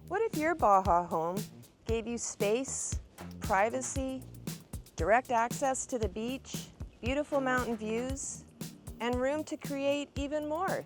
What if your Baja home gave you space, privacy, direct access to the beach, beautiful mountain views, and room to create even more?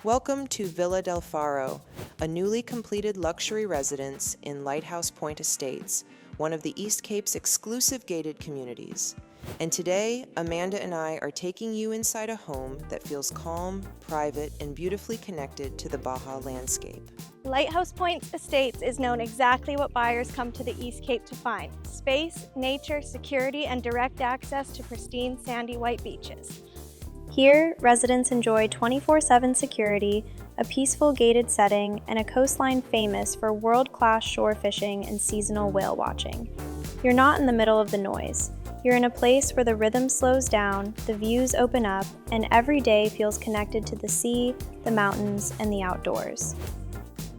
Welcome to Villa de Faro, a newly completed luxury residence in Lighthouse Point Estates, one of the East Cape's exclusive gated communities. And today, Amanda and I are taking you inside a home that feels calm, private, and beautifully connected to the Baja landscape. Lighthouse Point Estates is known exactly what buyers come to the East Cape to find: space, nature, security, and direct access to pristine sandy white beaches. Here, residents enjoy 24/7 security, a peaceful gated setting, and a coastline famous for world-class shore fishing and seasonal whale watching. You're not in the middle of the noise. You're in a place where the rhythm slows down, the views open up, and every day feels connected to the sea, the mountains, and the outdoors.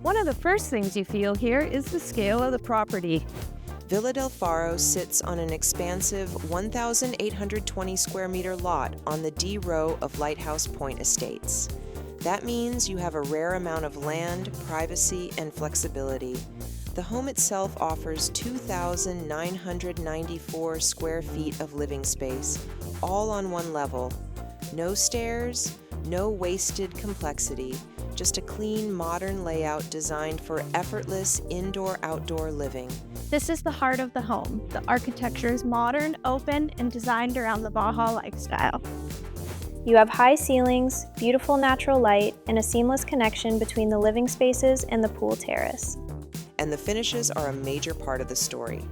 One of the first things you feel here is the scale of the property. Villa de Faro sits on an expansive 1,820 square meter lot on the D row of Lighthouse Point Estates. That means you have a rare amount of land, privacy, and flexibility. The home itself offers 2,994 square feet of living space, all on one level. No stairs, no wasted complexity, just a clean, modern layout designed for effortless indoor-outdoor living. This is the heart of the home. The architecture is modern, open, and designed around the Baja lifestyle. You have high ceilings, beautiful natural light, and a seamless connection between the living spaces and the pool terrace. And the finishes are a major part of the story.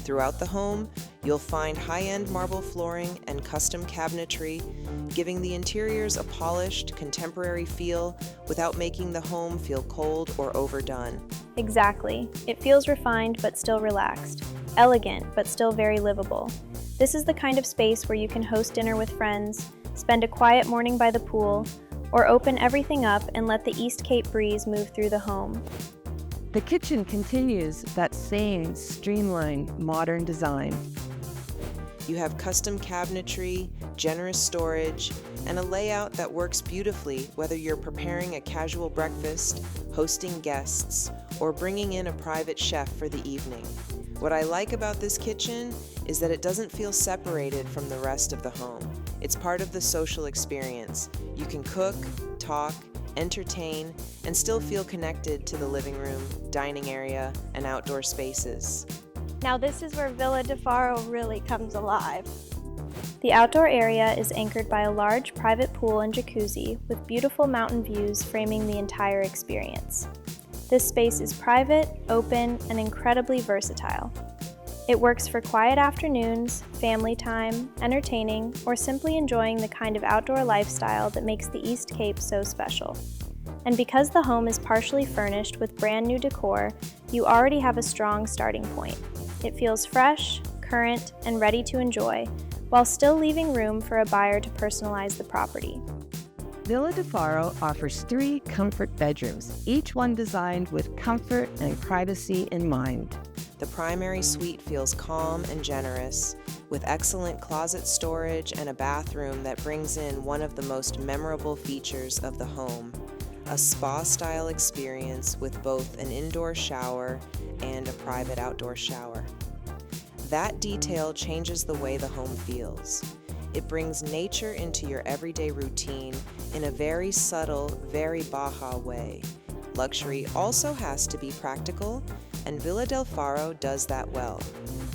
Throughout the home, you'll find high-end marble flooring and custom cabinetry, giving the interiors a polished, contemporary feel without making the home feel cold or overdone. Exactly. It feels refined but still relaxed, elegant but still very livable. This is the kind of space where you can host dinner with friends, spend a quiet morning by the pool, or open everything up and let the East Cape breeze move through the home. The kitchen continues that same streamlined, modern design. You have custom cabinetry, generous storage, and a layout that works beautifully whether you're preparing a casual breakfast, hosting guests, or bringing in a private chef for the evening. What I like about this kitchen is that it doesn't feel separated from the rest of the home. It's part of the social experience. You can cook, talk, entertain, and still feel connected to the living room, dining area, and outdoor spaces. Now this is where Villa de Faro really comes alive. The outdoor area is anchored by a large private pool and jacuzzi with beautiful mountain views framing the entire experience. This space is private, open, and incredibly versatile. It works for quiet afternoons, family time, entertaining, or simply enjoying the kind of outdoor lifestyle that makes the East Cape so special. And because the home is partially furnished with brand new decor, you already have a strong starting point. It feels fresh, current, and ready to enjoy, while still leaving room for a buyer to personalize the property. Villa de Faro offers 3 comfort bedrooms, each one designed with comfort and privacy in mind. The primary suite feels calm and generous, with excellent closet storage and a bathroom that brings in one of the most memorable features of the home: a spa-style experience with both an indoor shower and a private outdoor shower. That detail changes the way the home feels. It brings nature into your everyday routine in a very subtle, very Baja way. Luxury also has to be practical, and Villa de Faro does that well.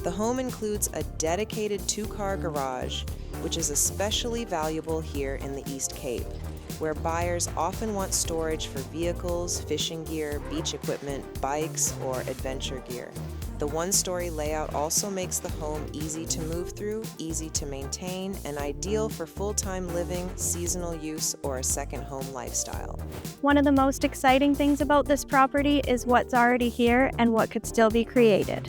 The home includes a dedicated 2-car garage, which is especially valuable here in the East Cape, where buyers often want storage for vehicles, fishing gear, beach equipment, bikes, or adventure gear. The 1-story layout also makes the home easy to move through, easy to maintain, and ideal for full-time living, seasonal use, or a second home lifestyle. One of the most exciting things about this property is what's already here and what could still be created.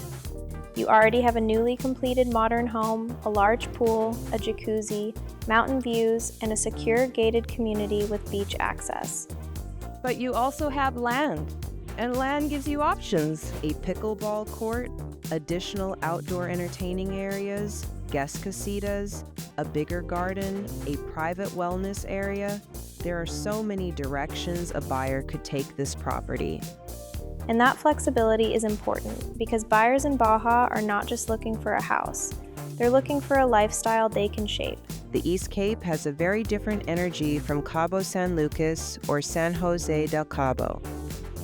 You already have a newly completed modern home, a large pool, a jacuzzi, mountain views, and a secure gated community with beach access. But you also have land, and land gives you options. A pickleball court, additional outdoor entertaining areas, guest casitas, a bigger garden, a private wellness area. There are so many directions a buyer could take this property. And that flexibility is important because buyers in Baja are not just looking for a house. They're looking for a lifestyle they can shape. The East Cape has a very different energy from Cabo San Lucas or San Jose del Cabo.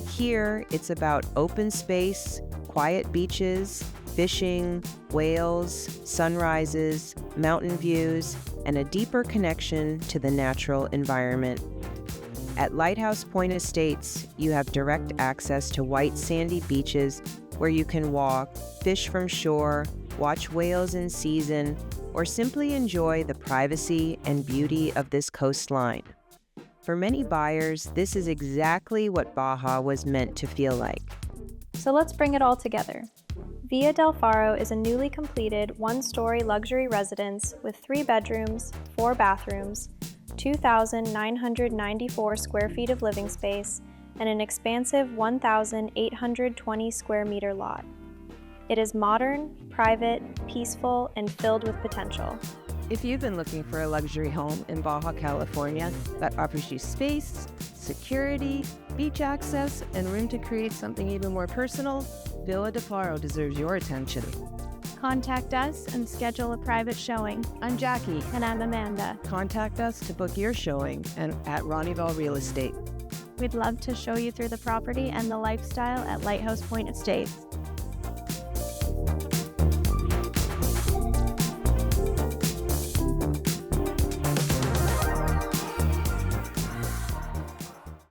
Here, it's about open space, quiet beaches, fishing, whales, sunrises, mountain views, and a deeper connection to the natural environment. At Lighthouse Point Estates, you have direct access to white sandy beaches where you can walk, fish from shore, watch whales in season, or simply enjoy the privacy and beauty of this coastline. For many buyers, this is exactly what Baja was meant to feel like. So let's bring it all together. Villa de Faro is a newly completed one-story luxury residence with 3 bedrooms, 4 bathrooms, 2,994 square feet of living space, and an expansive 1,820 square meter lot. It is modern, private, peaceful, and filled with potential. If you've been looking for a luxury home in Baja California that offers you space, security, beach access, and room to create something even more personal, Villa de Faro deserves your attention. Contact us and schedule a private showing. I'm Jackie. And I'm Amanda. Contact us to book your showing and at Ronival Real Estate. We'd love to show you through the property and the lifestyle at Lighthouse Point Estates.